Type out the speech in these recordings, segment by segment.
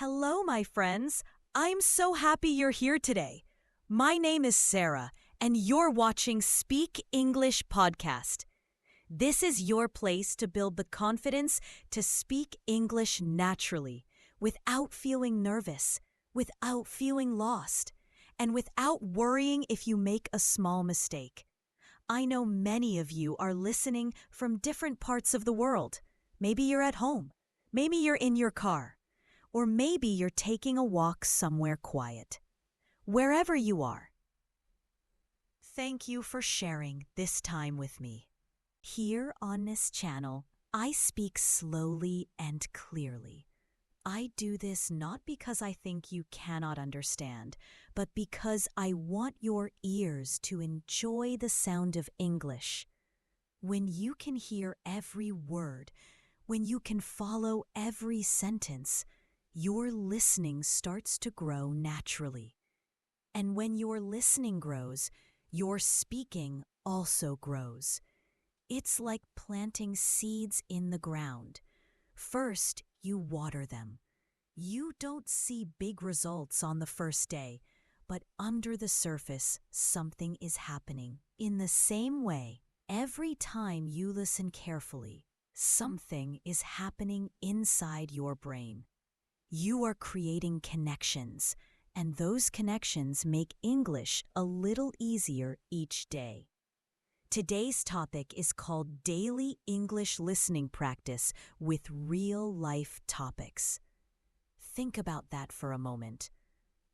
Hello, my friends. I'm so happy you're here today. My name is Sarah, and you're watching Speak English Podcast. This is your place to build the confidence to speak English naturally, without feeling nervous, without feeling lost, and without worrying if you make a small mistake. I know many of you are listening from different parts of the world. Maybe you're at home. Maybe you're in your car. Or maybe you're taking a walk somewhere quiet. Wherever you are. Thank you for sharing this time with me. Here on this channel, I speak slowly and clearly. I do this not because I think you cannot understand, but because I want your ears to enjoy the sound of English. When you can hear every word, when you can follow every sentence, your listening starts to grow naturally. And when your listening grows, your speaking also grows. It's like planting seeds in the ground. First, you water them. You don't see big results on the first day, but under the surface, something is happening. In the same way, every time you listen carefully, something is happening inside your brain. You are creating connections, and those connections make English a little easier each day. Today's topic is called Daily English Listening Practice with Real-Life Topics. Think about that for a moment.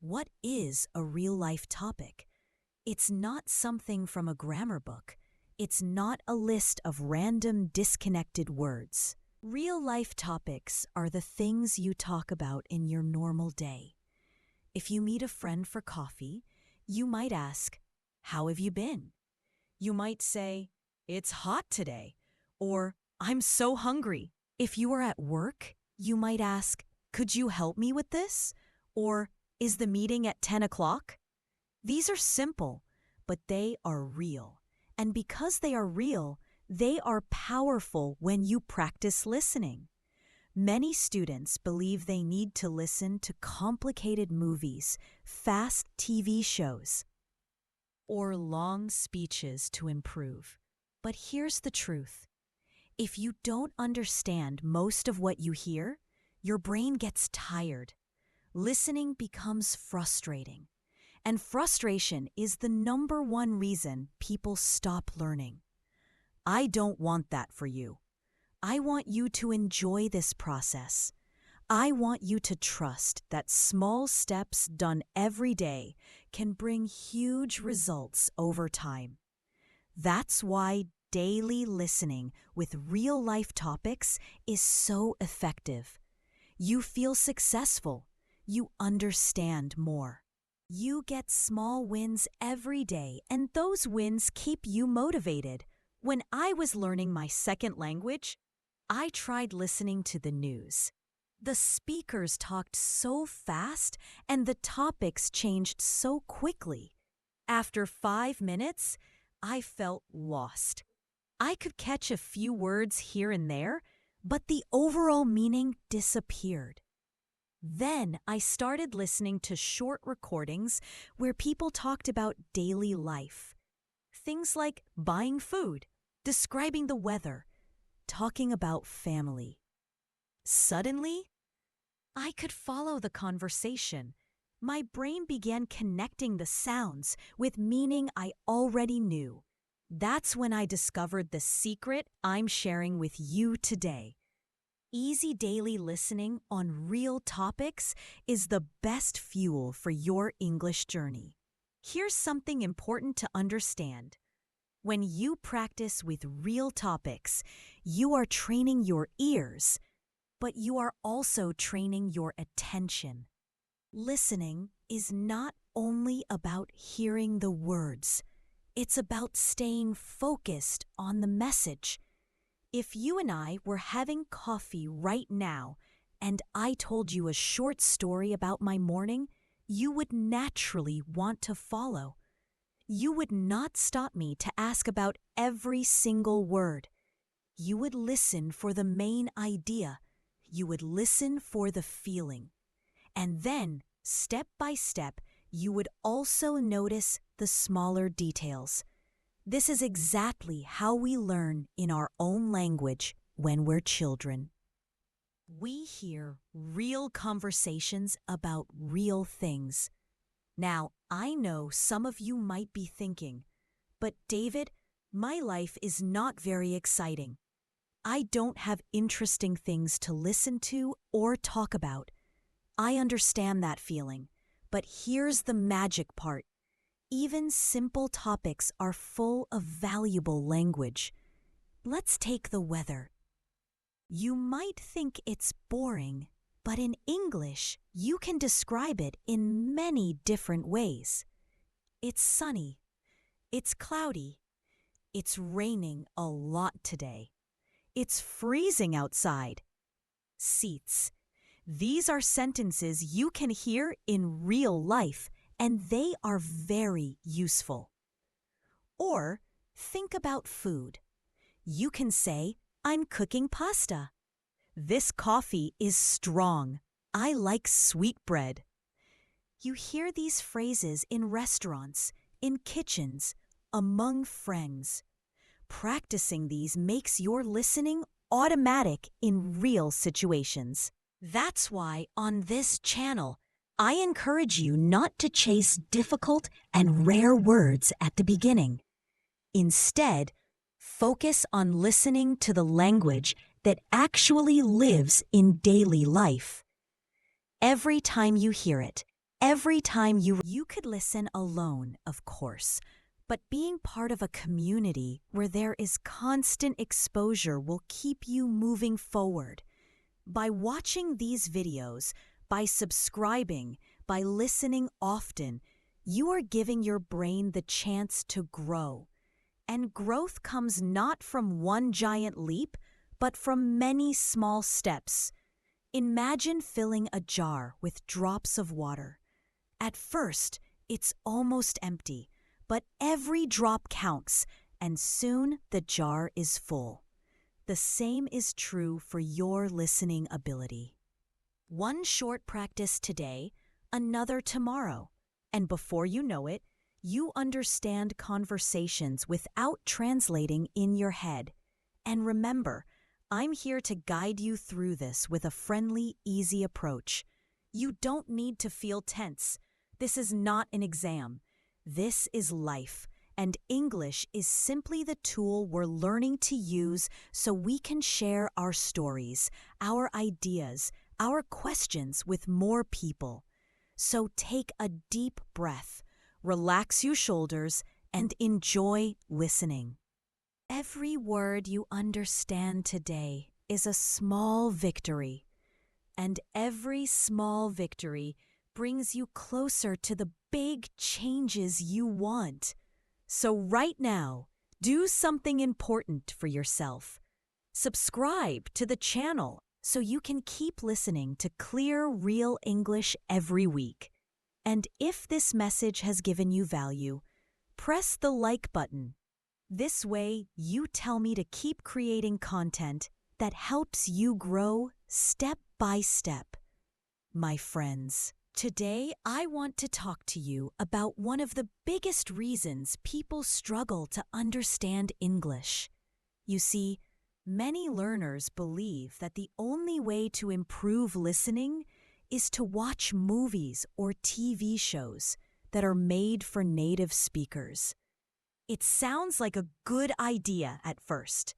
What is a real-life topic? It's not something from a grammar book. It's not a list of random disconnected words. Real-life topics are the things you talk about in your normal day. If you meet a friend for coffee, you might ask, "How have you been?" You might say, "It's hot today," or "I'm so hungry." If you are at work, you might ask, "Could you help me with this?" Or "Is the meeting at 10 o'clock?" These are simple, but they are real. And because they are real, they are powerful when you practice listening. Many students believe they need to listen to complicated movies, fast TV shows, or long speeches to improve. But here's the truth. If you don't understand most of what you hear, your brain gets tired. Listening becomes frustrating. And frustration is the number one reason people stop learning. I don't want that for you. I want you to enjoy this process. I want you to trust that small steps done every day can bring huge results over time. That's why daily listening with real-life topics is so effective. You feel successful. You understand more. You get small wins every day, and those wins keep you motivated. When I was learning my second language, I tried listening to the news. The speakers talked so fast and the topics changed so quickly. After 5 minutes, I felt lost. I could catch a few words here and there, but the overall meaning disappeared. Then I started listening to short recordings where people talked about daily life. Things like buying food, describing the weather, talking about family. Suddenly, I could follow the conversation. My brain began connecting the sounds with meaning I already knew. That's when I discovered the secret I'm sharing with you today. Easy daily listening on real topics is the best fuel for your English journey. Here's something important to understand. When you practice with real topics, you are training your ears, but you are also training your attention. Listening is not only about hearing the words, it's about staying focused on the message. If you and I were having coffee right now, and I told you a short story about my morning, you would naturally want to follow. You would not stop me to ask about every single word. You would listen for the main idea. You would listen for the feeling. And then, step by step, you would also notice the smaller details. This is exactly how we learn in our own language when we're children. We hear real conversations about real things. Now, I know some of you might be thinking, but David, my life is not very exciting. I don't have interesting things to listen to or talk about. I understand that feeling, but here's the magic part. Even simple topics are full of valuable language. Let's take the weather. You might think it's boring, but in English, you can describe it in many different ways. It's sunny. It's cloudy. It's raining a lot today. It's freezing outside. Seats. These are sentences you can hear in real life, and they are very useful. Or think about food. You can say, I'm cooking pasta. This coffee is strong. I like sweetbread. You hear these phrases in restaurants, in kitchens, among friends. Practicing these makes your listening automatic in real situations. That's why on this channel, I encourage you not to chase difficult and rare words at the beginning. Instead, focus on listening to the language that actually lives in daily life. Every time you hear it, every time you could listen alone, of course, but being part of a community where there is constant exposure will keep you moving forward. By watching these videos, by subscribing, by listening often, you are giving your brain the chance to grow. And growth comes not from one giant leap, but from many small steps. Imagine filling a jar with drops of water. At first, it's almost empty, but every drop counts, and soon the jar is full. The same is true for your listening ability. One short practice today, another tomorrow, and before you know it, you understand conversations without translating in your head. And remember, I'm here to guide you through this with a friendly, easy approach. You don't need to feel tense. This is not an exam. This is life, and English is simply the tool we're learning to use so we can share our stories, our ideas, our questions with more people. So take a deep breath, relax your shoulders, and enjoy listening. Every word you understand today is a small victory, and every small victory brings you closer to the big changes you want. So right now, do something important for yourself. Subscribe to the channel so you can keep listening to clear, real English every week. And if this message has given you value, press the like button. This way, you tell me to keep creating content that helps you grow step by step. My friends, today I want to talk to you about one of the biggest reasons people struggle to understand English. You see, many learners believe that the only way to improve listening is to watch movies or TV shows that are made for native speakers. It sounds like a good idea at first.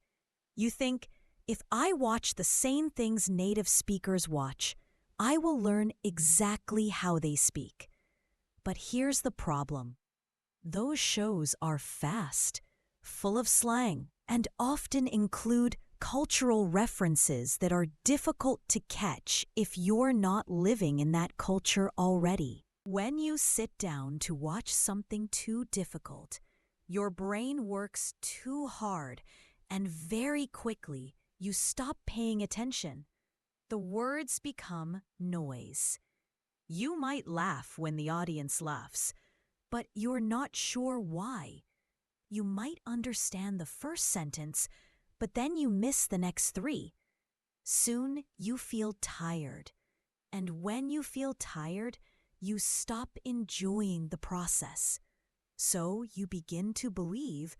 You think, if I watch the same things native speakers watch, I will learn exactly how they speak. But here's the problem. Those shows are fast, full of slang, and often include cultural references that are difficult to catch if you're not living in that culture already. When you sit down to watch something too difficult, your brain works too hard, and very quickly you stop paying attention. The words become noise. You might laugh when the audience laughs, but you're not sure why. You might understand the first sentence, but then you miss the next three. Soon you feel tired, And when you feel tired, you stop enjoying the process. So you begin to believe,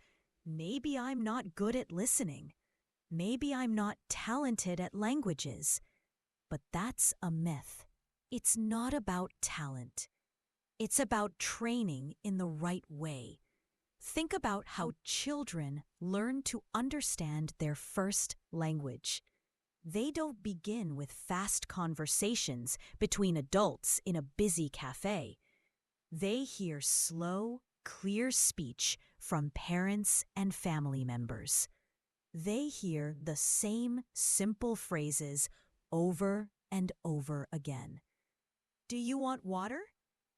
maybe I'm not good at listening. Maybe I'm not talented at languages. But that's a myth. It's not about talent. It's about training in the right way. Think about how children learn to understand their first language. They don't begin with fast conversations between adults in a busy cafe. They hear slow, clear speech from parents and family members. They hear the same simple phrases over and over again. Do you want water?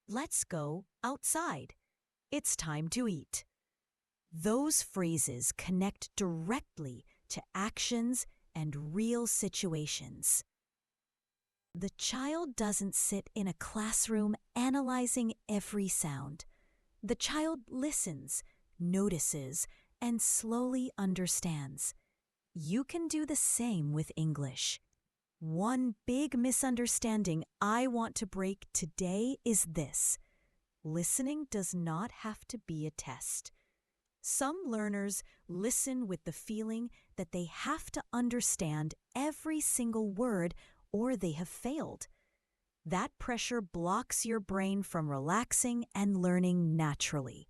Let's go outside. It's time to eat. Those phrases connect directly to actions and real situations. The child doesn't sit in a classroom analyzing every sound. The child listens, notices, and slowly understands. You can do the same with English. One big misunderstanding I want to break today is this: listening does not have to be a test. Some learners listen with the feeling that they have to understand every single word or they have failed. That pressure blocks your brain from relaxing and learning naturally.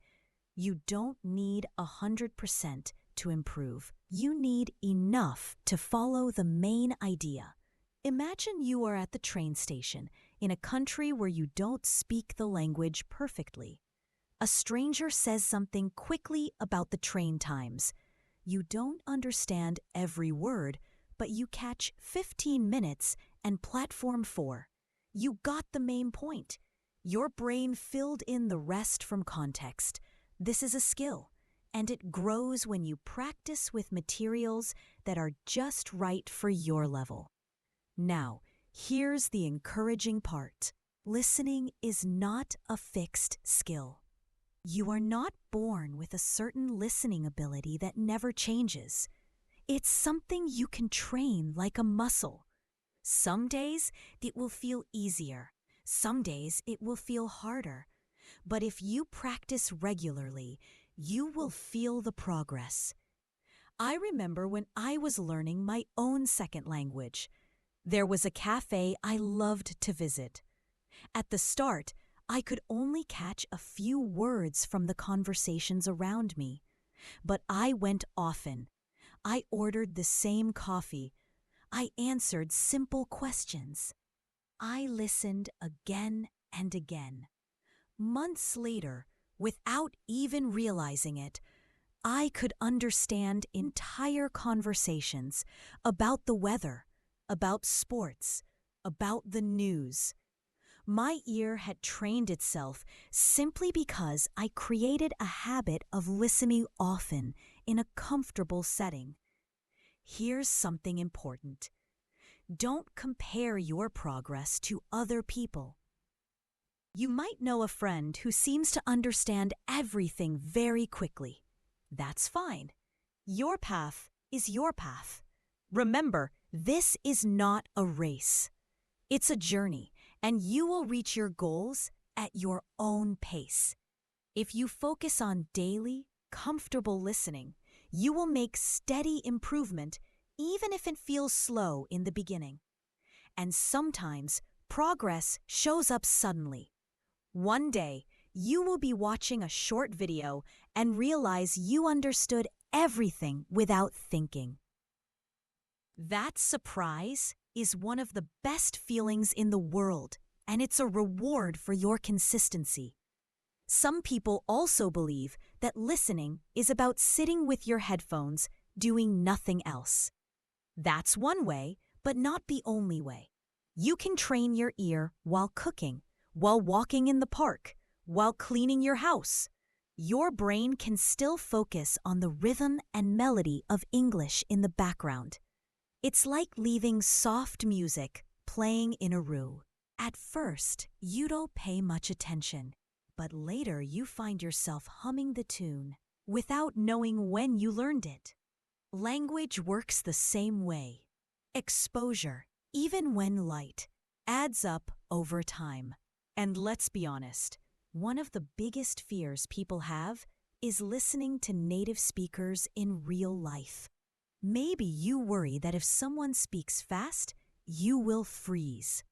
You don't need 100% to improve. You need enough to follow the main idea. Imagine you are at the train station in a country where you don't speak the language perfectly. A stranger says something quickly about the train times. You don't understand every word, but you catch 15 minutes and platform 4. You got the main point. Your brain filled in the rest from context. This is a skill, and it grows when you practice with materials that are just right for your level. Now, here's the encouraging part. Listening is not a fixed skill. You are not born with a certain listening ability that never changes. It's something you can train like a muscle. Some days it will feel easier. Some days it will feel harder. But if you practice regularly, you will feel the progress. I remember when I was learning my own second language. There was a cafe I loved to visit. At the start, I could only catch a few words from the conversations around me. But I went often. I ordered the same coffee. I answered simple questions. I listened again and again. Months later, without even realizing it, I could understand entire conversations about the weather, about sports, about the news. My ear had trained itself simply because I created a habit of listening often in a comfortable setting. Here's something important. Don't compare your progress to other people. You might know a friend who seems to understand everything very quickly. That's fine. Your path is your path. Remember, this is not a race. It's a journey, and you will reach your goals at your own pace. If you focus on daily, comfortable listening, you will make steady improvement even if it feels slow in the beginning. And sometimes progress shows up suddenly. One day, you will be watching a short video and realize you understood everything without thinking. That surprise is one of the best feelings in the world, and it's a reward for your consistency. Some people also believe that listening is about sitting with your headphones, doing nothing else. That's one way, but not the only way. You can train your ear while cooking, while walking in the park, while cleaning your house. Your brain can still focus on the rhythm and melody of English in the background. It's like leaving soft music playing in a room. At first, you don't pay much attention, but later you find yourself humming the tune without knowing when you learned it. Language works the same way. Exposure, even when light, adds up over time. And let's be honest, one of the biggest fears people have is listening to native speakers in real life. Maybe you worry that if someone speaks fast, you will freeze.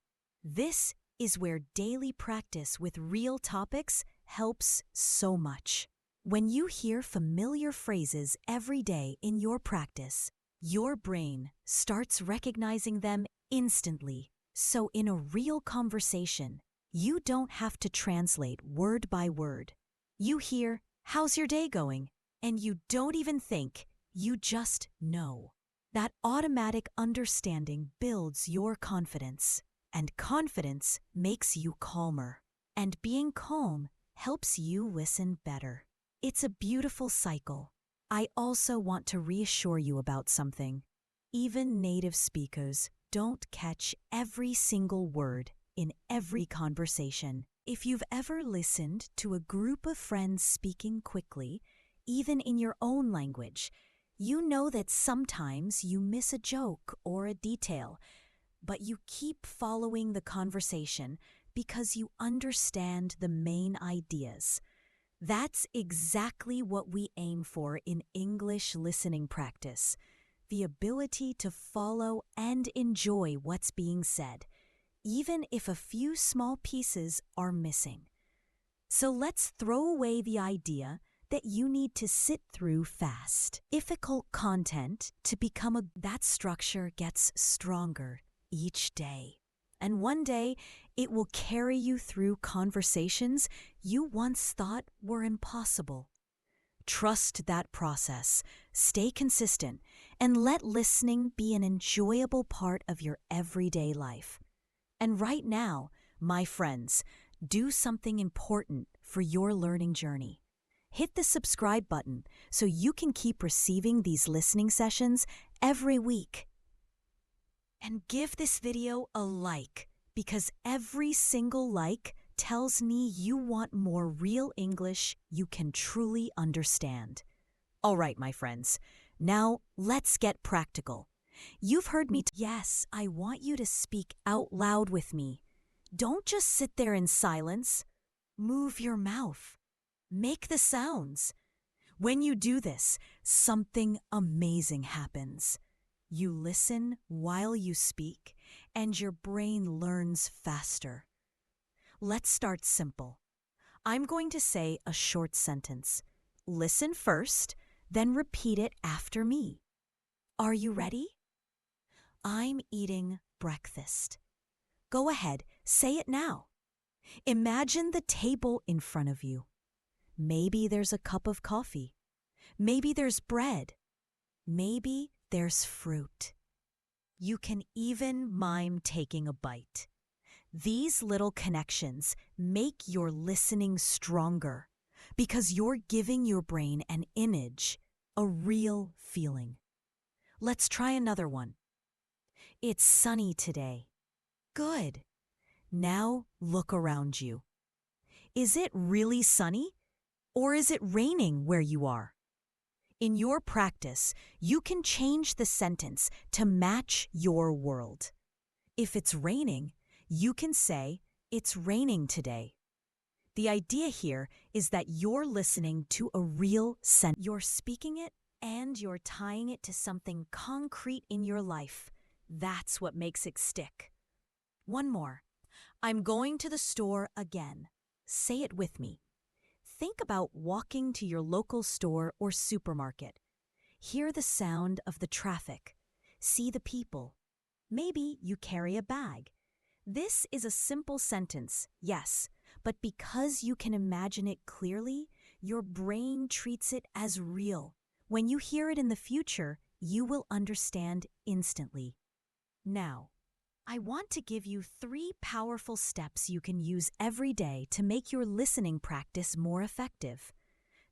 This is where daily practice with real topics helps so much. When you hear familiar phrases every day in your practice, your brain starts recognizing them instantly. So in a real conversation, you don't have to translate word by word. You hear, "How's your day going?" And you don't even think, you just know. That automatic understanding builds your confidence, and confidence makes you calmer. And being calm helps you listen better. It's a beautiful cycle. I also want to reassure you about something. Even native speakers don't catch every single word in every conversation. If you've ever listened to a group of friends speaking quickly, even in your own language, you know that sometimes you miss a joke or a detail, but you keep following the conversation because you understand the main ideas. That's exactly what we aim for in English listening practice, the ability to follow and enjoy what's being said, even if a few small pieces are missing. So let's throw away the idea that you need to sit through fast, difficult content to become that structure gets stronger each day. And one day, it will carry you through conversations you once thought were impossible. Trust that process, stay consistent, and let listening be an enjoyable part of your everyday life. And right now, my friends, do something important for your learning journey. Hit the subscribe button so you can keep receiving these listening sessions every week. And give this video a like, because every single like tells me you want more real English you can truly understand. All right, my friends, now let's get practical. You've heard me. Yes, I want you to speak out loud with me. Don't just sit there in silence. Move your mouth. Make the sounds. When you do this, something amazing happens. You listen while you speak, and your brain learns faster. Let's start simple. I'm going to say a short sentence. Listen first, then repeat it after me. Are you ready? I'm eating breakfast. Go ahead, say it now. Imagine the table in front of you. Maybe there's a cup of coffee. Maybe there's bread. Maybe there's fruit. You can even mime taking a bite. These little connections make your listening stronger because you're giving your brain an image, a real feeling. Let's try another one. It's sunny today. Good. Now look around you. Is it really sunny, or is it raining where you are? In your practice, you can change the sentence to match your world. If it's raining, you can say, "It's raining today." The idea here is that you're listening to a real sentence. You're speaking it and you're tying it to something concrete in your life. That's what makes it stick. One more. I'm going to the store again. Say it with me. Think about walking to your local store or supermarket. Hear the sound of the traffic. See the people. Maybe you carry a bag. This is a simple sentence, yes, but because you can imagine it clearly, your brain treats it as real. When you hear it in the future, you will understand instantly. Now, I want to give you 3 powerful steps you can use every day to make your listening practice more effective.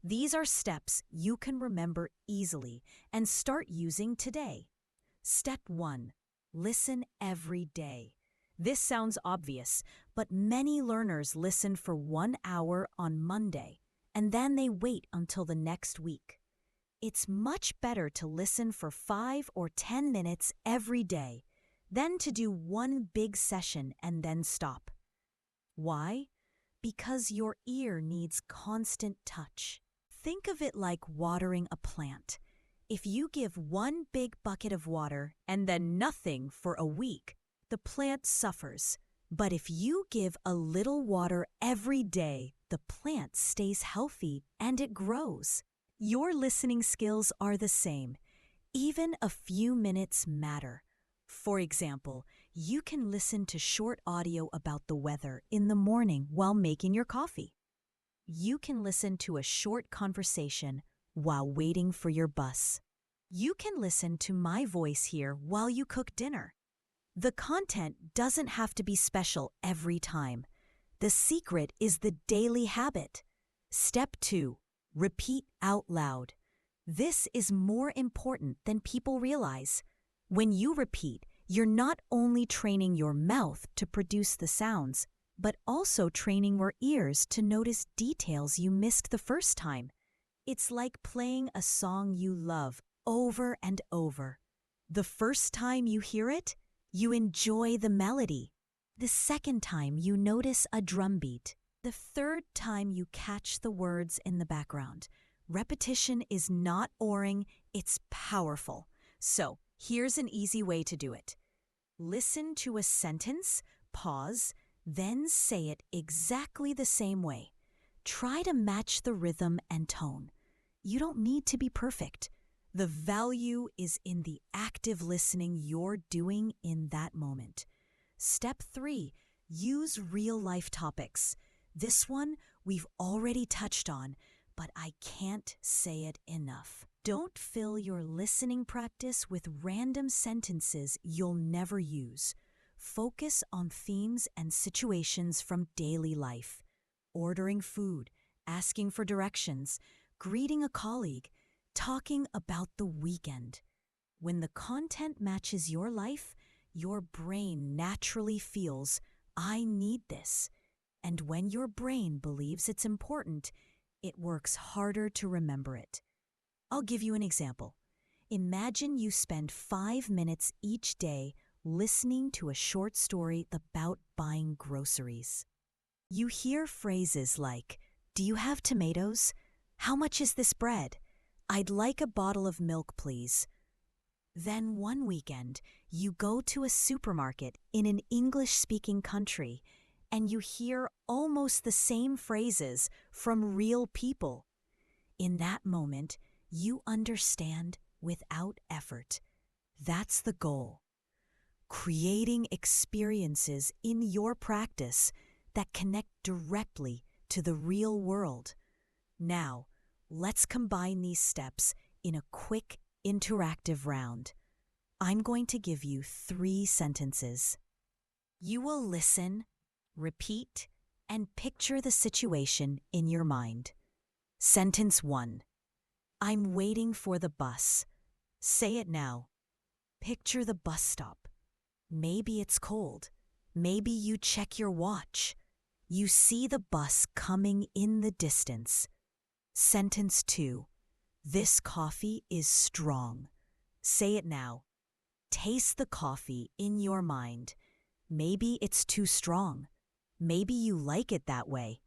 These are steps you can remember easily and start using today. Step 1. Listen every day. This sounds obvious, but many learners listen for 1 hour on Monday, and then they wait until the next week. It's much better to listen for 5 or 10 minutes every day. then to do one big session and then stop. Why? Because your ear needs constant touch. Think of it like watering a plant. If you give one big bucket of water and then nothing for a week, the plant suffers. But if you give a little water every day, the plant stays healthy and it grows. Your listening skills are the same. Even a few minutes matter. For example, you can listen to short audio about the weather in the morning while making your coffee. You can listen to a short conversation while waiting for your bus. You can listen to my voice here while you cook dinner. The content doesn't have to be special every time. The secret is the daily habit. Step 2. Repeat out loud. This is more important than people realize. When you repeat, you're not only training your mouth to produce the sounds, but also training your ears to notice details you missed the first time. It's like playing a song you love over and over. The first time you hear it, you enjoy the melody. The second time you notice a drum beat. The third time you catch the words in the background. Repetition is not boring, it's powerful. So, here's an easy way to do it. Listen to a sentence, pause, then say it exactly the same way. Try to match the rhythm and tone. You don't need to be perfect. The value is in the active listening you're doing in that moment. Step 3, use real-life topics. This one we've already touched on, but I can't say it enough. Don't fill your listening practice with random sentences you'll never use. Focus on themes and situations from daily life. Ordering food, asking for directions, greeting a colleague, talking about the weekend. When the content matches your life, your brain naturally feels, I need this. And when your brain believes it's important, it works harder to remember it. I'll give you an example. Imagine you spend 5 minutes each day listening to a short story about buying groceries. You hear phrases like, do you have tomatoes? How much is this bread? I'd like a bottle of milk, please. Then one weekend, you go to a supermarket in an English-speaking country and you hear almost the same phrases from real people. In that moment, you understand without effort. That's the goal. Creating experiences in your practice that connect directly to the real world. Now, let's combine these steps in a quick, interactive round. I'm going to give you 3 sentences. You will listen, repeat, and picture the situation in your mind. Sentence 1. I'm waiting for the bus. Say it now. Picture the bus stop. Maybe it's cold. Maybe you check your watch. You see the bus coming in the distance. Sentence 2. This coffee is strong. Say it now. Taste the coffee in your mind. Maybe it's too strong. Maybe you like it that way.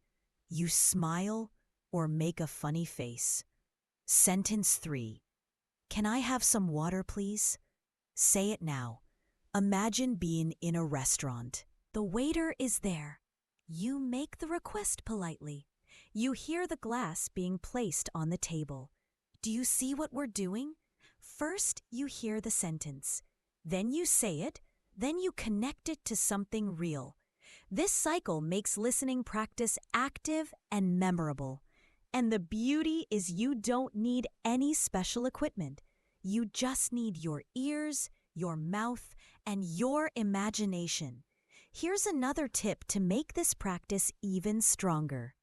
You smile or make a funny face. Sentence 3. Can I have some water, please? Say it now. Imagine being in a restaurant. The waiter is there. You make the request politely. You hear the glass being placed on the table. Do you see what we're doing? First, you hear the sentence. Then you say it. Then you connect it to something real. This cycle makes listening practice active and memorable. And the beauty is you don't need any special equipment. You just need your ears, your mouth, and your imagination. Here's another tip to make this practice even stronger.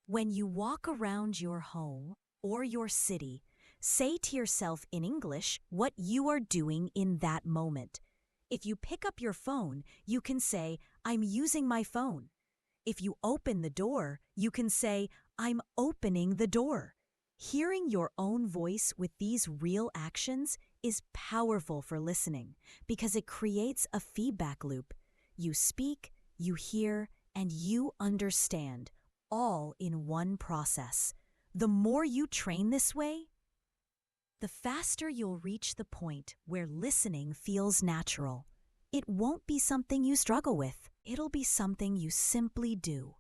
When you walk around your home or your city, say to yourself in English what you are doing in that moment. If you pick up your phone, you can say, I'm using my phone. If you open the door, you can say, I'm opening the door. Hearing your own voice with these real actions is powerful for listening because it creates a feedback loop. You speak, you hear, and you understand, all in one process. The more you train this way, the faster you'll reach the point where listening feels natural. It won't be something you struggle with. It'll be something you simply do.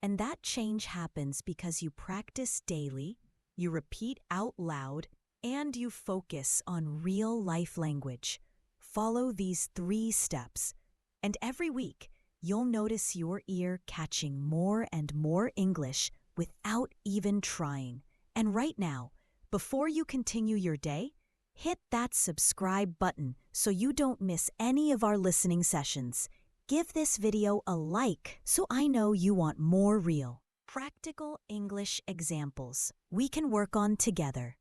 And that change happens because you practice daily, you repeat out loud, and you focus on real-life language. Follow these 3 steps, and every week, you'll notice your ear catching more and more English without even trying. And right now, before you continue your day, hit that subscribe button so you don't miss any of our listening sessions. Give this video a like so I know you want more real, practical English examples we can work on together.